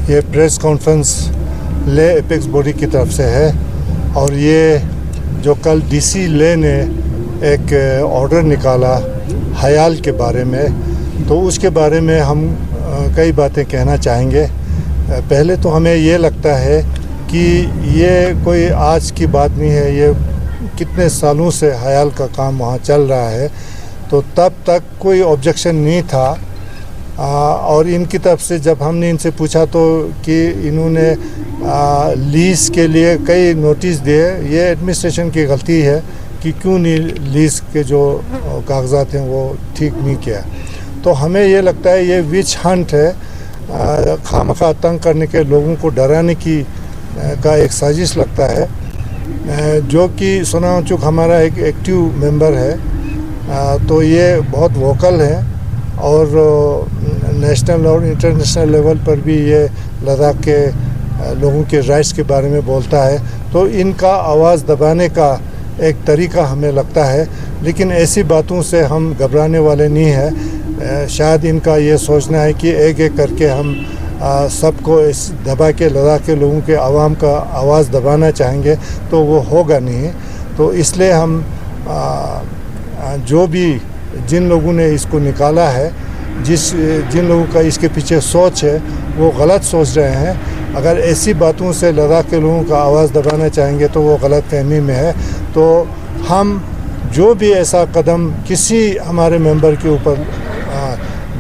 ये press conference ले apex body की तरफ से है और ये जो कल डीसी ले ने एक ऑर्डर निकाला हयाल के बारे में, तो उसके बारे में हम कई बातें कहना चाहेंगे। पहले तो हमें ये लगता है कि ये कोई आज की बात नहीं है, ये कितने सालों से हयाल का काम वहाँ चल रहा है, तो तब तक कोई ऑब्जेक्शन नहीं था। और इनकी तरफ से जब हमने इनसे पूछा तो कि इन्होंने लीज़ के लिए कई नोटिस दिए, ये एडमिनिस्ट्रेशन की गलती है कि क्यों नहीं लीज़ के जो कागजात हैं वो ठीक नहीं किया। तो हमें ये लगता है ये विच हंट है, खामखा तंग करने के, लोगों को डराने की का एक साजिश लगता है, जो कि सोनाम वांगचुक हमारा एक एक्टिव मेंबर है, तो ये बहुत वोकल है और नेशनल और इंटरनेशनल लेवल पर भी ये लद्दाख के लोगों के राइट्स के बारे में बोलता है। तो इनका आवाज़ दबाने का एक तरीका हमें लगता है, लेकिन ऐसी बातों से हम घबराने वाले नहीं हैं। शायद इनका ये सोचना है कि एक एक करके हम सबको इस दबा के लद्दाख के लोगों के आवाम का आवाज़ दबाना चाहेंगे, तो वो होगा नहीं। तो इसलिए हम जो भी जिन लोगों ने इसको निकाला है, जिन लोगों का इसके पीछे सोच है, वो गलत सोच रहे हैं। अगर ऐसी बातों से लद्दाख के लोगों का आवाज़ दबाना चाहेंगे तो वो गलत फहमी में है। तो हम जो भी ऐसा कदम किसी हमारे मेंबर के ऊपर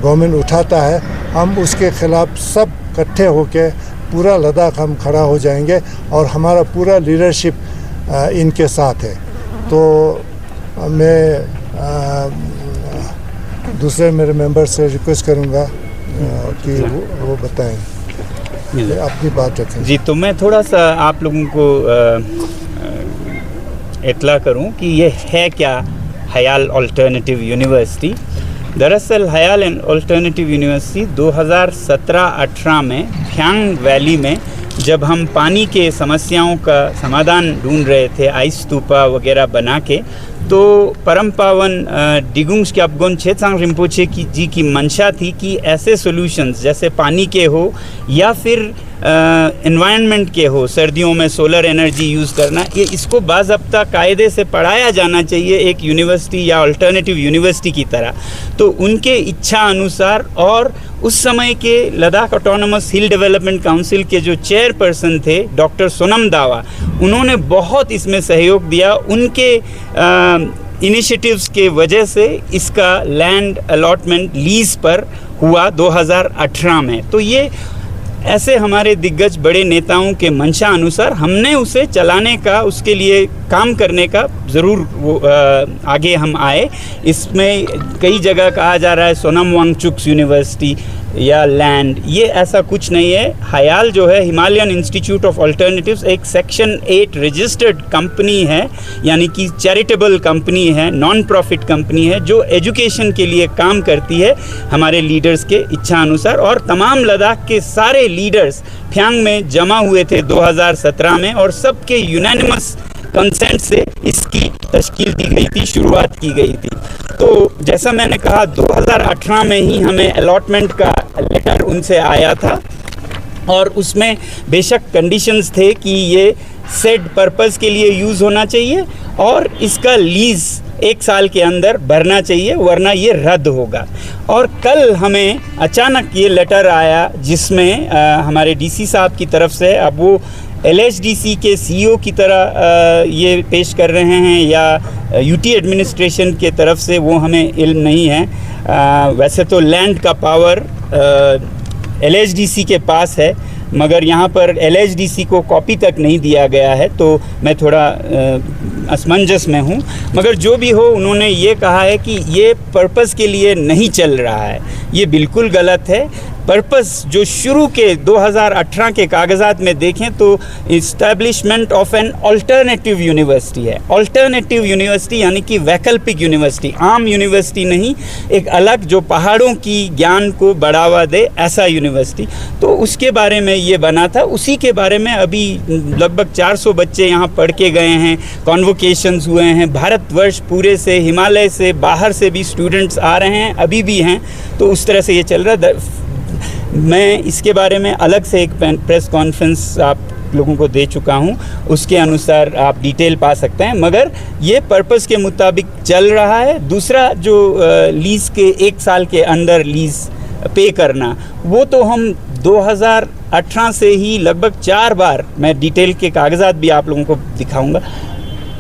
गवर्नमेंट उठाता है, हम उसके ख़िलाफ़ सब इकट्ठे होकर पूरा लद्दाख हम खड़ा हो जाएंगे और हमारा पूरा लीडरशिप इनके साथ है। तो मैं दूसरे मेरे मेंबर से रिक्वेस्ट करूंगा कि वो बताएं, अपनी बात रखें। जी, तो मैं थोड़ा सा आप लोगों को इत्तला करूं कि ये है क्या हयाल अल्टरनेटिव यूनिवर्सिटी। दरअसल हयाल अल्टरनेटिव यूनिवर्सिटी 2017-18 में फ्यांग वैली में जब हम पानी के समस्याओं का समाधान ढूंढ रहे थे, आइस स्तूपा वगैरह बना के, तो परम पावन डिगुंग्स क्यापगोन छेत्सांग रिम्पोचे जी की मंशा थी कि ऐसे सॉल्यूशंस जैसे पानी के हो या फिर एनवायरनमेंट के हो, सर्दियों में सोलर एनर्जी यूज़ करना, ये इसको बाज़ाब्ता कायदे से पढ़ाया जाना चाहिए एक यूनिवर्सिटी या अल्टरनेटिव यूनिवर्सिटी की तरह। तो उनके इच्छा अनुसार, और उस समय के लद्दाख ऑटोनमस हिल डेवलपमेंट काउंसिल के जो चेयरपर्सन थे डॉक्टर सोनम दावा, उन्होंने बहुत इसमें सहयोग दिया। उनके इनिशिएटिव्स के वजह से इसका लैंड अलॉटमेंट लीज़ पर हुआ 2018 में। तो ये ऐसे हमारे दिग्गज बड़े नेताओं के मंशा अनुसार हमने उसे चलाने का, उसके लिए काम करने का ज़रूर आगे हम आए। इसमें कई जगह कहा जा रहा है सोनम वांगचुक यूनिवर्सिटी या लैंड, ये ऐसा कुछ नहीं है। हयाल जो है हिमालयन इंस्टीट्यूट ऑफ अल्टरनेटिव्स एक सेक्शन 8 रजिस्टर्ड कंपनी है, यानी कि चैरिटेबल कंपनी है, नॉन प्रॉफिट कंपनी है, जो एजुकेशन के लिए काम करती है हमारे लीडर्स के इच्छा अनुसार। और तमाम लद्दाख के सारे लीडर्स फ्यांग में जमा हुए थे 2017 में और सबके यूनानिमस कंसेंट से इसकी तश्कील दी गई थी, शुरुआत की गई थी। तो जैसा मैंने कहा 2018 में ही हमें अलॉटमेंट का लेटर उनसे आया था और उसमें बेशक कंडीशंस थे कि ये सेड पर्पस के लिए यूज़ होना चाहिए और इसका लीज़ 1 साल के अंदर भरना चाहिए, वरना ये रद्द होगा। और कल हमें अचानक ये लेटर आया जिसमें हमारे डीसी साहब की तरफ से, अब वो LHDC के CEO की तरह ये पेश कर रहे हैं या यूटी एडमिनिस्ट्रेशन के तरफ से, वो हमें इल्म नहीं है। वैसे तो लैंड का पावर LHDC के पास है, मगर यहाँ पर LHDC को कॉपी तक नहीं दिया गया है, तो मैं थोड़ा असमंजस में हूँ। मगर जो भी हो, उन्होंने ये कहा है कि ये पर्पस के लिए नहीं चल रहा है, ये बिल्कुल गलत है। पर्पस जो शुरू के 2018 के कागजात में देखें तो establishment of an alternative university है। अल्टरनेटिव यूनिवर्सिटी यानी कि वैकल्पिक यूनिवर्सिटी, आम यूनिवर्सिटी नहीं, एक अलग जो पहाड़ों की ज्ञान को बढ़ावा दे ऐसा यूनिवर्सिटी। तो उसके बारे में ये बना था, उसी के बारे में अभी लगभग 400 बच्चे यहाँ पढ़ के गए हैं, कॉन्वोकेशंस हुए हैं, भारतवर्ष पूरे से, हिमालय से, बाहर से भी स्टूडेंट्स आ रहे हैं, अभी भी हैं। तो उस तरह से ये चल रहा है। मैं इसके बारे में अलग से एक प्रेस कॉन्फ्रेंस आप लोगों को दे चुका हूं, उसके अनुसार आप डिटेल पा सकते हैं, मगर ये पर्पस के मुताबिक चल रहा है। दूसरा जो लीज़ के 1 साल के अंदर लीज़ पे करना, वो तो हम 2018 से ही लगभग 4 बार, मैं डिटेल के कागजात भी आप लोगों को दिखाऊंगा,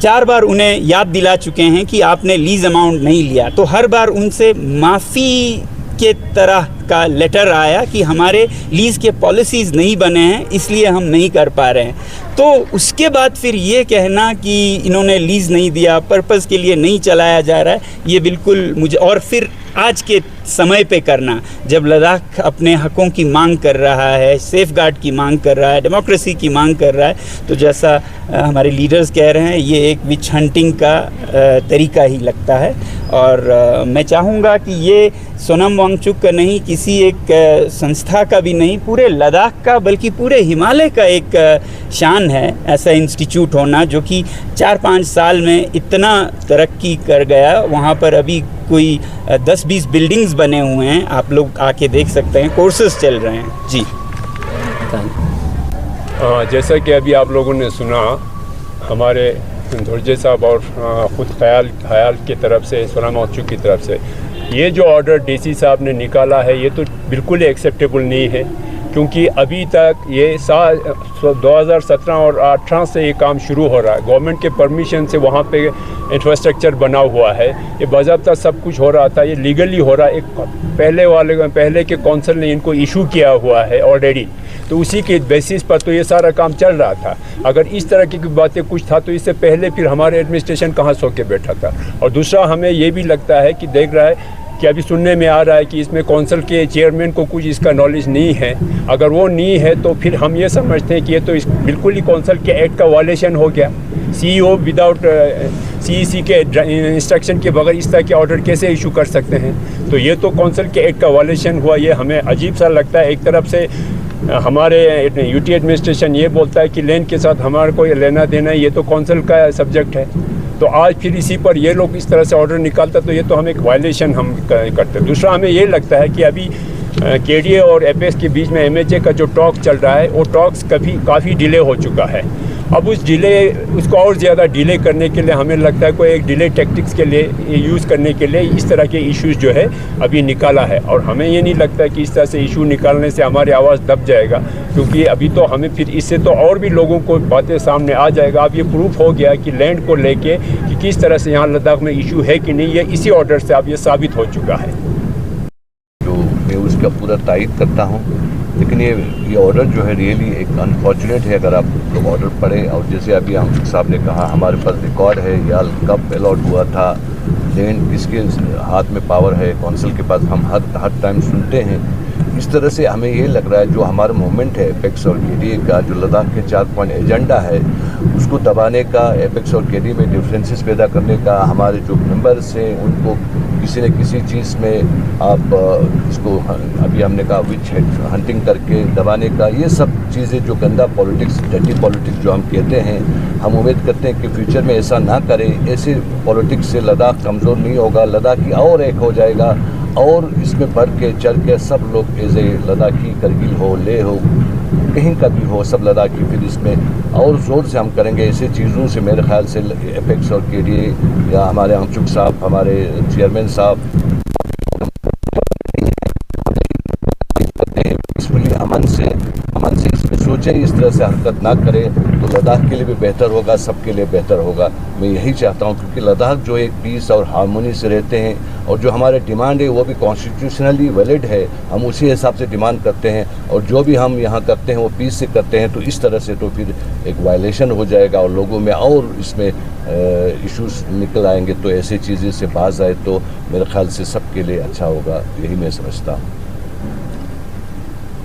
4 बार उन्हें याद दिला चुके हैं कि आपने लीज़ अमाउंट नहीं लिया। तो हर बार उनसे माफ़ी के तरह का लेटर आया कि हमारे लीज़ के पॉलिसीज़ नहीं बने हैं, इसलिए हम नहीं कर पा रहे हैं। तो उसके बाद फिर ये कहना कि इन्होंने लीज़ नहीं दिया, पर्पस के लिए नहीं चलाया जा रहा है, ये बिल्कुल मुझे, और फिर आज के समय पे करना, जब लद्दाख अपने हकों की मांग कर रहा है, सेफ गार्ड की मांग कर रहा है, डेमोक्रेसी की मांग कर रहा है, तो जैसा हमारे लीडर्स कह रहे हैं, ये एक विच हंटिंग का तरीका ही लगता है। और मैं चाहूँगा कि ये सोनम वांगचुक का नहीं, किसी एक संस्था का भी नहीं, पूरे लद्दाख का, बल्कि पूरे हिमालय का एक शान है ऐसा इंस्टीट्यूट होना, जो कि 4-5 साल में इतना तरक्की कर गया। वहाँ पर अभी कोई 10-20 बिल्डिंग्स बने हुए हैं, आप लोग आके देख सकते हैं, कोर्सेज चल रहे हैं जी। जैसा कि अभी आप लोगों ने सुना, हमारे धुर्जे साहब और ख़ुद ख्याल की तरफ से, सोनम वांगचुक की तरफ से, ये जो ऑर्डर डीसी साहब ने निकाला है, ये तो बिल्कुल एक्सेप्टेबल नहीं है, क्योंकि अभी तक ये 2017 और 18 से ये काम शुरू हो रहा है। गवर्नमेंट के परमिशन से वहाँ पे इंफ्रास्ट्रक्चर बना हुआ है, ये बाज़ाब्ता सब कुछ हो रहा था, ये लीगली हो रहा है। एक पहले के कौंसिल ने इनको इशू किया हुआ है ऑलरेडी, तो उसी के बेसिस पर तो ये सारा काम चल रहा था। अगर इस तरह की बातें कुछ था तो इससे पहले फिर हमारे एडमिनिस्ट्रेशन कहाँ सो के बैठा था। और दूसरा, हमें ये भी लगता है कि देख रहा है कि अभी सुनने में आ रहा है कि इसमें कौंसिल के चेयरमैन को कुछ इसका नॉलेज नहीं है। अगर वो नहीं है तो फिर हम ये समझते हैं कि ये तो बिल्कुल ही कौंसिल के एक्ट का वायलेशन हो गया। सीईओ विदाउट सीईसी के इंस्ट्रक्शन के बगैर इस तरह के ऑर्डर कैसे इशू कर सकते हैं? तो ये तो कौंसिल के एक्ट का वायलेशन हुआ। ये हमें अजीब सा लगता है। एक तरफ से हमारे यूटी एडमिनिस्ट्रेशन ये बोलता है कि लैंड के साथ हमारा कोई लेना देना है, ये तो कौंसिल का सब्जेक्ट है। तो आज फिर इसी पर ये लोग इस तरह से ऑर्डर निकालता, तो ये तो हम एक वायलेशन हम करते हैं। दूसरा, हमें ये लगता है कि अभी केडीए और एपेक्स के बीच में एमएचए का जो टॉक चल रहा है, वो टॉक्स काफ़ी डिले हो चुका है। अब उसको और ज़्यादा डिले करने के लिए हमें लगता है कोई एक डिले टैक्टिक्स के लिए यूज़ करने के लिए इस तरह के इश्यूज़ जो है अभी निकाला है। और हमें ये नहीं लगता कि इस तरह से इशू निकालने से हमारी आवाज़ दब जाएगा, क्योंकि अभी तो हमें फिर इससे तो और भी लोगों को बातें सामने आ जाएगा। अब ये प्रूफ हो गया कि लैंड को लेके कि किस तरह से यहाँ लद्दाख में इशू है कि नहीं, ये इसी ऑर्डर से अब ये साबित हो चुका है। जो मैं उसका पूरा तायद करता हूँ, लेकिन ये ऑर्डर जो है रियली एक अनफॉर्चुनेट है। अगर आप लोग ऑर्डर पढ़े, और जैसे अभी हम साहब ने कहा, हमारे पास रिकॉर्ड है याल कब अलॉट हुआ था, लैंड किसके हाथ में पावर है, कौंसिल के पास, हम हर टाइम सुनते हैं। इस तरह से हमें ये लग रहा है जो हमारा मूवमेंट है एपेक्स और केडीए का, जो लद्दाख के 4 पॉइंट एजेंडा है, उसको दबाने का, एपेक्स और केडीए में डिफरेंसेस पैदा करने का, हमारे जो मेंबर्स हैं उनको किसी न किसी चीज़ में आप इसको अभी हमने कहा विच हंटिंग करके दबाने का, ये सब चीज़ें जो गंदा पॉलिटिक्स, डर्टी पॉलिटिक्स जो हम कहते हैं, हम उम्मीद करते हैं कि फ्यूचर में ऐसा ना करें। ऐसे पॉलिटिक्स से लद्दाख कमज़ोर नहीं होगा, लद्दाख की और एक हो जाएगा। और इसमें बढ़ के चढ़ के सब लोग एज ए लद्दाखी, करगिल हो, ले हो, कहीं का भी हो, सब लद्दाखी फिर इसमें और ज़ोर से हम करेंगे। ऐसे चीज़ों से मेरे ख्याल से एपेक्स और केडीए या हमारे वांगचुक साहब, हमारे चेयरमैन साहब अमन से इसमें सोचे, इस तरह से हरकत ना करें तो लद्दाख के लिए भी बेहतर होगा, सबके लिए बेहतर होगा। मैं यही चाहता हूँ, क्योंकि लद्दाख जो एक पीस और हार्मोनी से रहते हैं, और जो हमारे डिमांड है वो भी कॉन्स्टिट्यूशनली वैलिड है, हम उसी हिसाब से डिमांड करते हैं। और जो भी हम यहाँ करते हैं वो पीस से करते हैं। तो इस तरह से तो फिर एक वायलेशन हो जाएगा और लोगों में और इसमें इश्यूज निकल आएंगे। तो ऐसी चीज़ें से बाज आए तो मेरे ख्याल से सबके लिए अच्छा होगा, यही मैं समझता हूँ।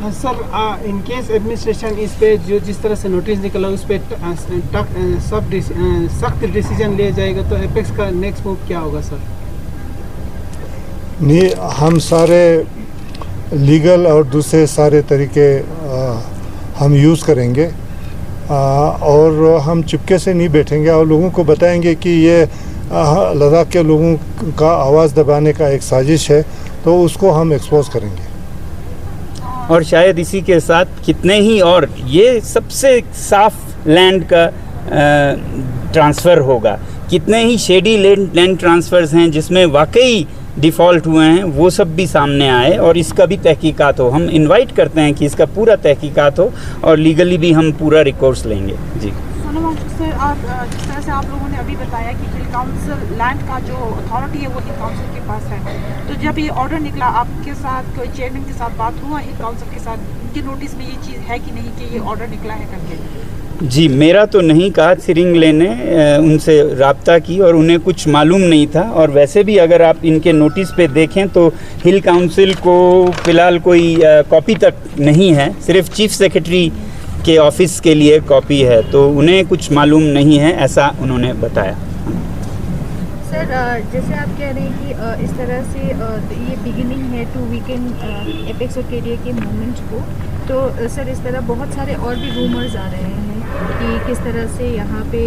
सर, इन केस एडमिनिस्ट्रेशन इस पे जो जिस तरह से नोटिस निकला उस पर सख्त डिसीजन लिया जाएगा, तो एपेक्स का नेक्स्ट मूव क्या होगा सर? नहीं, हम सारे लीगल और दूसरे सारे तरीके हम यूज़ करेंगे, और हम चुपके से नहीं बैठेंगे और लोगों को बताएंगे कि ये लद्दाख के लोगों का आवाज़ दबाने का एक साजिश है, तो उसको हम एक्सपोज करेंगे। और शायद इसी के साथ कितने ही और, ये सबसे साफ लैंड का ट्रांसफ़र होगा। कितने ही शेडी लैंड ट्रांसफ़र्स हैं जिसमें वाकई डिफ़ॉल्ट हुए हैं, वो सब भी सामने आए और इसका भी तहकीकात हो। हम इनवाइट करते हैं कि इसका पूरा तहकीकात हो और लीगली भी हम पूरा रिकोर्स लेंगे। जी सर, आप जिस तरह से आप लोगों ने अभी बताया कि हिल काउंसिल लैंड का जो अथॉरिटी है वो हिल काउंसिल के पास है, तो जब ये ऑर्डर निकला आपके साथ कोई चेयरमैन के साथ बात हुआ हिल काउंसिल के साथ, उनके नोटिस में ये चीज़ है कि नहीं कि ये ऑर्डर निकला है करके? जी, मेरा तो नहीं कहा, सिरिंगले ने उनसे रब्ता की और उन्हें कुछ मालूम नहीं था। और वैसे भी अगर आप इनके नोटिस पे देखें तो हिल काउंसिल को फ़िलहाल कोई कॉपी तक नहीं है, सिर्फ चीफ सेक्रेटरी के ऑफिस के लिए कॉपी है, तो उन्हें कुछ मालूम नहीं है, ऐसा उन्होंने बताया। सर, जैसे आप कह रहे हैं कि इस तरह से ये बिगिनिंग है टू वीकेंड एपेक्स और केडीए के मूवमेंट को, तो सर इस तरह बहुत सारे और भी रूमर्स आ रहे हैं कि किस तरह से यहाँ पे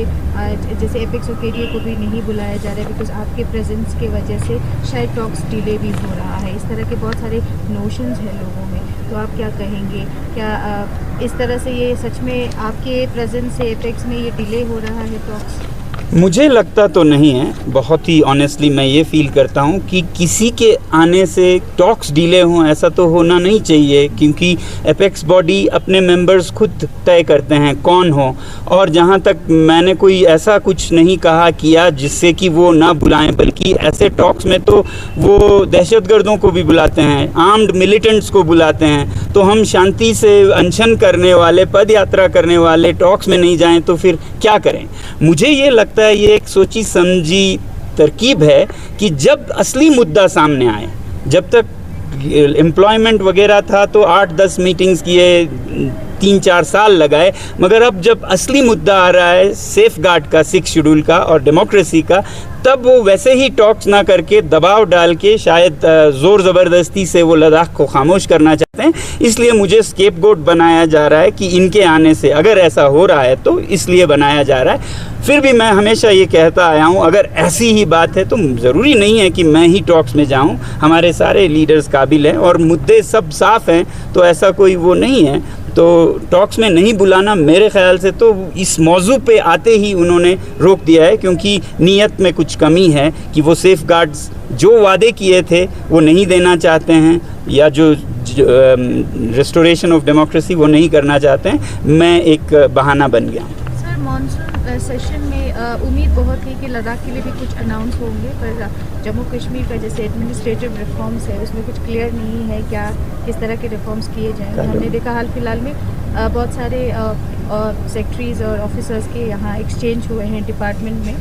जैसे एपेक्स और केडीए को भी नहीं बुलाया जा रहा है बिकॉज आपके प्रेजेंस के वजह से शायद टॉक्स डिले भी हो रहा है। इस तरह के बहुत सारे नोशंस हैं लोगों में, तो आप क्या कहेंगे? क्या इस तरह से ये सच में आपके प्रेजेंस से एपेक्स में ये डिले हो रहा है टॉक्स? मुझे लगता तो नहीं है, बहुत ही ऑनेस्टली मैं ये फील करता हूँ कि किसी के आने से टॉक्स डिले हों, ऐसा तो होना नहीं चाहिए, क्योंकि एपेक्स बॉडी अपने मेंबर्स खुद तय करते हैं कौन हो। और जहाँ तक मैंने कोई ऐसा कुछ नहीं कहा किया जिससे कि वो ना बुलाएं, बल्कि ऐसे टॉक्स में तो वो दहशतगर्दों को भी बुलाते हैं, आर्म्ड मिलिटेंट्स को बुलाते हैं। तो हम शांति से अनशन करने वाले, पद यात्रा करने वाले टॉक्स में नहीं जाएं तो फिर क्या करें? मुझे ये लगता है ये एक सोची समझी तरकीब है कि जब असली मुद्दा सामने आए, जब तक एम्प्लॉयमेंट वगैरह था तो 8-10 मीटिंग्स किए, 3-4 साल लगाए, मगर अब जब असली मुद्दा आ रहा है सेफ गार्ड का, 6 शेड्यूल का और डेमोक्रेसी का, तब वो वैसे ही टॉक्स ना करके दबाव डाल के शायद ज़ोर ज़बरदस्ती से वो लद्दाख को खामोश करना चाहते हैं। इसलिए मुझे स्केपगोट बनाया जा रहा है कि इनके आने से, अगर ऐसा हो रहा है तो इसलिए बनाया जा रहा है। फिर भी मैं हमेशा ये कहता आया हूँ, अगर ऐसी ही बात है तो ज़रूरी नहीं है कि मैं ही टॉक्स में जाऊँ। हमारे सारे लीडर्स काबिल हैं और मुद्दे सब साफ़ हैं, तो ऐसा कोई वो नहीं है। तो टॉक्स में नहीं बुलाना मेरे ख्याल से तो इस मौजू पे आते ही उन्होंने रोक दिया है, क्योंकि नीयत में कुछ कमी है कि वो सेफ गार्ड्स जो वादे किए थे वो नहीं देना चाहते हैं, या जो रेस्टोरेशन ऑफ डेमोक्रेसी वो नहीं करना चाहते हैं। मैं एक बहाना बन गया। सर, मॉनसून सेशन में उम्मीद बहुत थी कि लद्दाख के लिए भी कुछ अनाउंस होंगे, पर जम्मू कश्मीर का जैसे एडमिनिस्ट्रेटिव रिफॉर्म्स है उसमें कुछ क्लियर नहीं है क्या किस तरह के रिफॉर्म्स किए जाएंगे। हमने देखा हाल फिलहाल में बहुत सारे सेक्रेटरीज और ऑफिसर्स के यहाँ एक्सचेंज हुए हैं डिपार्टमेंट में,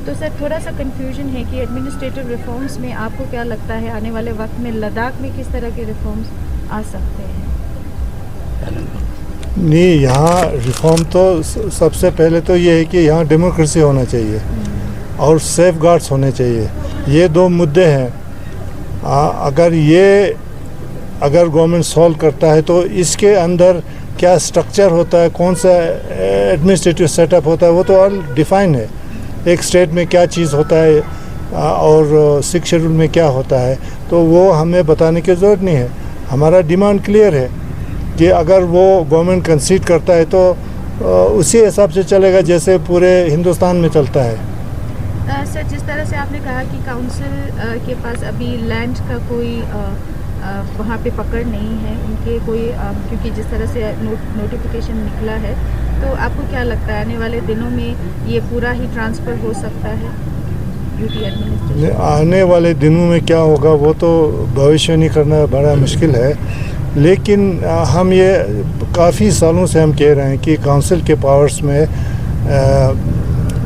तो सर थोड़ा सा कंफ्यूजन है कि एडमिनिस्ट्रेटिव रिफॉर्म्स में आपको क्या लगता है आने वाले वक्त में लद्दाख में किस तरह के रिफॉर्म्स आ सकते हैं? नहीं, यहाँ रिफॉर्म तो सबसे पहले तो ये है कि यहाँ डेमोक्रेसी होना चाहिए और सेफ गार्ड्स होने चाहिए। ये 2 मुद्दे हैं। अगर गवर्नमेंट सॉल्व करता है तो इसके अंदर क्या स्ट्रक्चर होता है, कौन सा एडमिनिस्ट्रेटिव सेटअप होता है, वो तो ऑल डिफाइन है। एक स्टेट में क्या चीज़ होता है और 6 शेड्यूल में क्या होता है, तो वो हमें बताने की ज़रूरत नहीं है। हमारा डिमांड क्लियर है कि अगर वो गवर्नमेंट कंसीड करता है तो उसी हिसाब से चलेगा जैसे पूरे हिंदुस्तान में चलता है। सर, जिस तरह से आपने कहा कि काउंसिल के पास अभी लैंड का कोई वहाँ पे पकड़ नहीं है उनके कोई, क्योंकि जिस तरह से नोटिफिकेशन निकला है, तो आपको क्या लगता है आने वाले दिनों में ये पूरा ही ट्रांसफ़र हो सकता है यूटी एडमिनिस्ट्रेशन? आने वाले दिनों में क्या होगा वो तो भविष्यवाणी करना बड़ा मुश्किल है, लेकिन हम ये काफ़ी सालों से हम कह रहे हैं कि काउंसिल के पावर्स में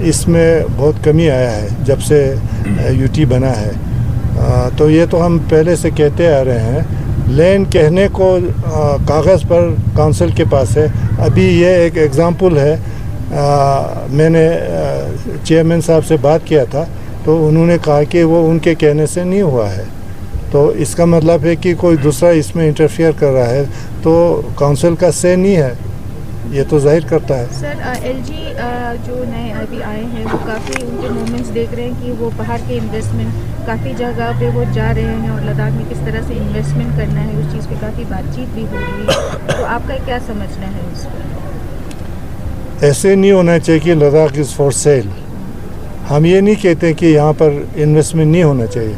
इसमें बहुत कमी आया है जब से यूटी बना है। तो ये तो हम पहले से कहते आ रहे हैं। लैंड कहने को कागज़ पर काउंसिल के पास है। अभी ये एक एग्ज़ाम्पल है, मैंने चेयरमैन साहब से बात किया था तो उन्होंने कहा कि वो उनके कहने से नहीं हुआ है, तो इसका मतलब है कि कोई दूसरा इसमें इंटरफियर कर रहा है, तो काउंसिल का से नहीं है, ये तो जाहिर करता है। सर, एलजी जो नए अभी आए हैं वो काफ़ी उनके मूवमेंट्स देख रहे हैं कि वो बाहर के इन्वेस्टमेंट काफ़ी जगह पे वो जा रहे हैं और लद्दाख में किस तरह से इन्वेस्टमेंट करना है उस चीज़ पे काफ़ी बातचीत भी हो रही है, तो आपका क्या समझना है उस पर? ऐसे नहीं होना चाहिए कि लद्दाख इज़ फॉर सेल। हम ये नहीं कहते कि यहाँ पर इन्वेस्टमेंट नहीं होना चाहिए।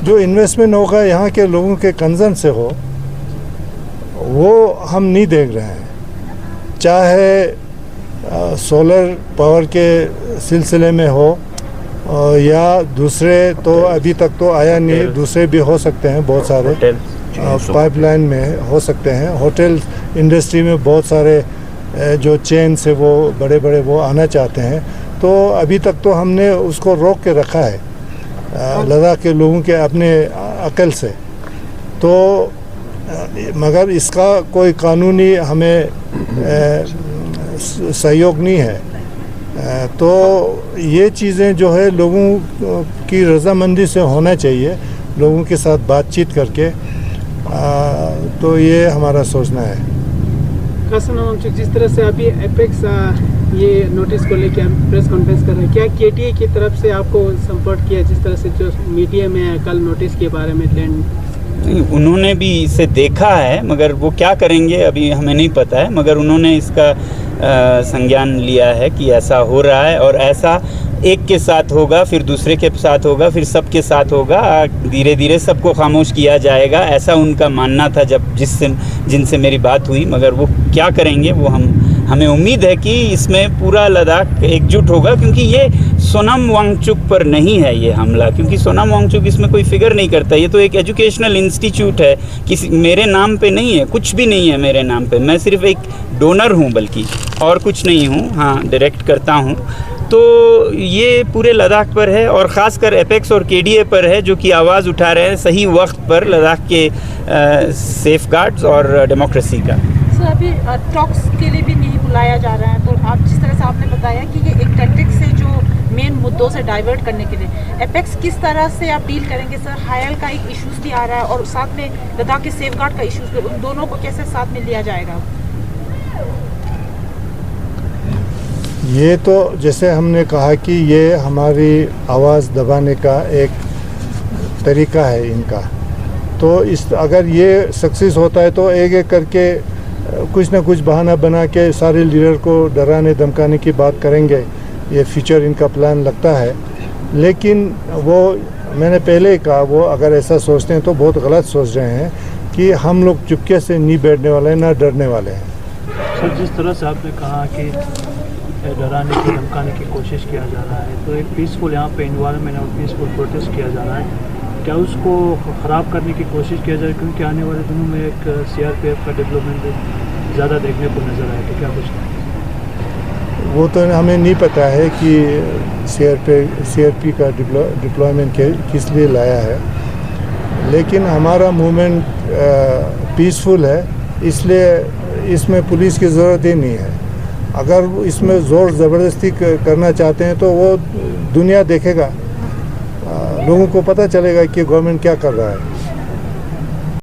जो इन्वेस्टमेंट होगा यहाँ के लोगों के कंजर्न से हो, वो हम नहीं देख रहे हैं। चाहे सोलर पावर के सिलसिले में हो या दूसरे, तो अभी तक तो आया नहीं, दूसरे भी हो सकते हैं बहुत सारे पाइपलाइन में हो सकते हैं। होटल इंडस्ट्री में बहुत सारे जो चेन से वो बड़े बड़े वो आना चाहते हैं, तो अभी तक तो हमने उसको रोक के रखा है लद्दाख के लोगों के अपने अकल से। तो मगर इसका कोई कानूनी हमें सहयोग नहीं है। तो ये चीज़ें जो है लोगों की रजामंदी से होना चाहिए, लोगों के साथ बातचीत करके। तो ये हमारा सोचना है। कासिम वांगचुक, जिस तरह से अभी एपेक्स ये नोटिस को लेकर प्रेस कॉन्फ्रेंस कर रहे हैं, क्या केटीए की तरफ से आपको संपर्क किया, जिस तरह से जो मीडिया में कल नोटिस के बारे में लैंड? उन्होंने भी इसे देखा है, मगर वो क्या करेंगे अभी हमें नहीं पता है। मगर उन्होंने इसका संज्ञान लिया है कि ऐसा हो रहा है और ऐसा एक के साथ होगा, फिर दूसरे के साथ होगा, फिर सबके साथ होगा, धीरे धीरे सबको खामोश किया जाएगा, ऐसा उनका मानना था जब जिनसे मेरी बात हुई। मगर वो क्या करेंगे वो हमें उम्मीद है कि इसमें पूरा लद्दाख एकजुट होगा, क्योंकि ये सोनम वांगचुक पर नहीं है ये हमला, क्योंकि सोनम वांगचुक इसमें कोई फिगर नहीं करता। ये तो एक एजुकेशनल इंस्टीट्यूट है, किसी मेरे नाम पे नहीं है, कुछ भी नहीं है मेरे नाम पे। मैं सिर्फ एक डोनर हूँ, बल्कि और कुछ नहीं हूँ। हाँ, डायरेक्ट करता हूँ। तो ये पूरे लद्दाख पर है और ख़ासकर एपेक्स और केडीए पर है, जो कि आवाज़ उठा रहे हैं सही वक्त पर लद्दाख के सेफगार्ड्स और डेमोक्रेसी का। सर, अभी टॉक्स के लिए भी नहीं बुलाया जा रहा है, तो आप जिस तरह से आपने बताया कि ये एक टैक्टिक्स है जो मेन मुद्दों से डाइवर्ट करने के लिए, एपेक्स किस तरह से आप डील करेंगे सर? हायल का एक इशूज़ भी आ रहा है और साथ में लद्दाख के सेफगार्ड का इशूज़, उन दोनों को कैसे साथ में लिया जाएगा? ये तो जैसे हमने कहा कि ये हमारी आवाज़ दबाने का एक तरीका है इनका। तो अगर ये सक्सेस होता है तो एक एक करके कुछ ना कुछ बहाना बना के सारे लीडर को डराने धमकाने की बात करेंगे। ये फ्यूचर इनका प्लान लगता है, लेकिन वो मैंने पहले ही कहा, वो अगर ऐसा सोचते हैं तो बहुत गलत सोच रहे हैं कि हम लोग चुपके से नहीं बैठने वाले हैं, ना डरने वाले हैं। सर, जिस तरह से आपने कहा कि डराने की धमकाने की कोशिश किया जा रहा है, तो एक पीसफुल यहाँ पे इन्वायरमेंट और पीसफुल प्रोटेस्ट किया जा रहा है, क्या उसको ख़राब करने की कोशिश किया जाए? क्योंकि आने वाले दिनों में एक सीआरपीएफ का डेवलपमेंट ज़्यादा देखने को नज़र आए, तो क्या कुछ वो तो हमें नहीं पता है कि सीआरपी का डिप्लॉयमेंट किस लिए लाया है, लेकिन हमारा मूवमेंट पीसफुल है, इसलिए इसमें पुलिस की ज़रूरत ही नहीं है। अगर इसमें ज़ोर ज़बरदस्ती करना चाहते हैं तो वो दुनिया देखेगा, लोगों को पता चलेगा कि गवर्नमेंट क्या कर रहा है।